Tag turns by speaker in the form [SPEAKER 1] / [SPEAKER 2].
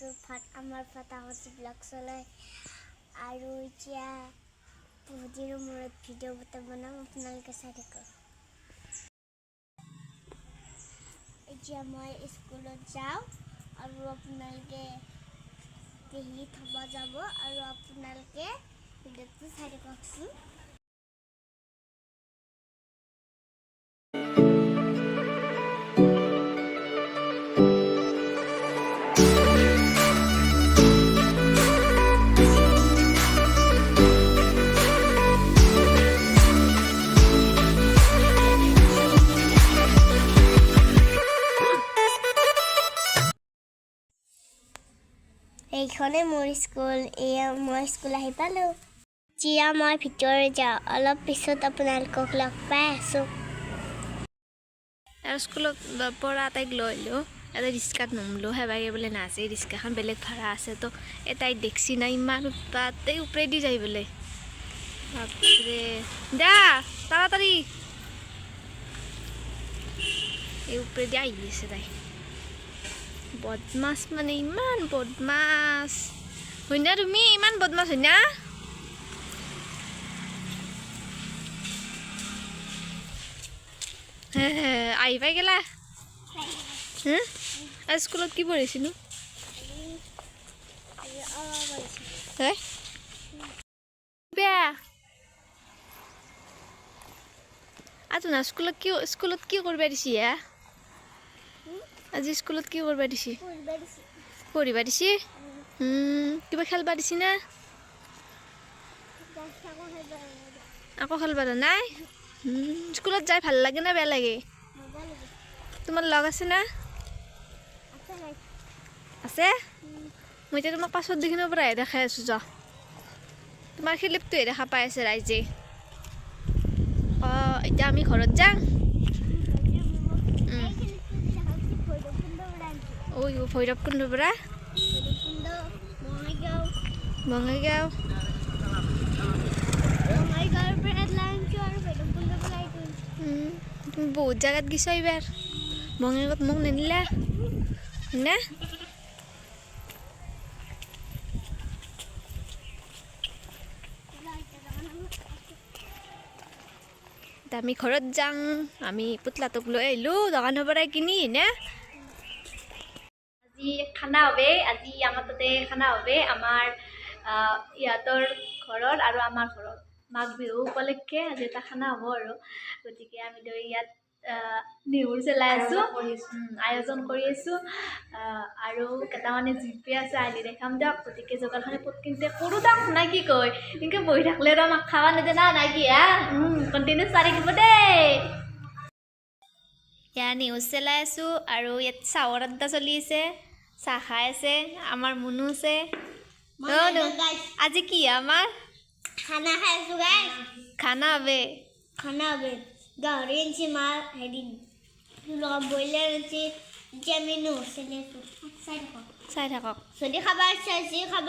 [SPEAKER 1] আছো আমাৰ ফাটাহত ব্লগ চলাই আৰু এতিয়া বহুদিনৰ মূৰত ভিডিঅ' বনাম আপোনালোকে চাই থাকক। এতিয়া মই স্কুলত যাওঁ আৰু আপোনালোকে পেহী থ'ব যাব আৰু আপোনালোকে ভিডিঅ'টো চাই থাককচোন। এইখনে মোৰ স্কুল, এয়া মই স্কুল আহি পালোঁ। এতিয়া মই ভিতৰত যাওঁ, অলপ পিছত আপোনালোকক লগ পাই আছোঁ।
[SPEAKER 2] আৰু স্কুলত পৰা তাইক লৈ আহিলোঁ, এটা ৰিক্সাত নমলো, সেৱাগে বোলে নাযায়, ৰিক্সাখন বেলেগ ভাড়া আছে তো এটাই দেখছি না ইমান উৎপাত, ওপৰেদি যায় বোলে। বাপৰে দা তাড়াতাড়ি এই ওপৰেদি আহি আছে তাই। বদমাছ মানে ইমান বদমাছ হয় না, তুমি ইমান বদমাছ হয় না? আহি পাই গেলা আৰু স্কুলত কি পঢ়িছিলো বেয়া না স্কুলত কি কৰিব দিছি হা? আজি স্কুলত কি কৰিব দিছি? পঢ়িব দিছি? কিবা খেলবা দিছি না? আকৌ খেলবা নাই? স্কুলত যাই ভাল লাগে না বেয়া লাগে? তোমাৰ লগ আছে না? আছে? মই এতিয়া তোমাক পাছত দেখিনৰ পৰাহে দেখাই আছোঁ যা। তোমাৰ ক্লিপটোহে দেখা পাই আছে ৰাইজে। এতিয়া আমি ঘৰত যাম। ভৈৰৱকুণ্ডৰ পৰা বঙাইগাঁও তুমি বহুত জাগাত গেছা এইবাৰ। বঙাইগাঁৱত মোক নিনিলা না? আমি ঘৰত যাং। আমি পুতলাটোক লৈ আহিলোঁ দোকানৰ পৰাই কিনি না। আজি খানা হবে, আজি আমাৰ তাতে খানা হবে, আমাৰ ইহঁতৰ ঘৰত আৰু আমাৰ ঘৰত মাঘ বিহু উপলক্ষে আজি এটা খানা হ'ব আৰু গতিকে আমি ইয়াত নেহুৰ চেলাই আছোঁ, আয়োজন কৰি আছোঁ আৰু কেইটামানে জিপে আছে আহি দেখাম দিয়ক। গতিকে যোগাৰখনে কিন্তু কৰোঁ দিয়ক নাই কি কয়, কিন্তু বহি থাকিলে আৰু আমাক খাবা নিদে না নাই কি হা? কণ্টিনিউ চাই থাকিব দেই। ইয়াত নিউজ চেলাই আছোঁ আৰু ইয়াত চাহৰ আড্ডা চলি আছে, চাহ খাই আছে আমাৰ মুনু আছে। আজি কি আমাৰ
[SPEAKER 1] খানা খাই আছোঁ গাইছ।
[SPEAKER 2] খানা হবে
[SPEAKER 1] গাহৰি আনিছে মাৰ, হেৰি ব্ৰইলাৰ আনিছে। এতিয়া আমি চাই থাকক
[SPEAKER 2] চাই থাকক।
[SPEAKER 1] যদি খাব ইচ্ছা আছে খাব।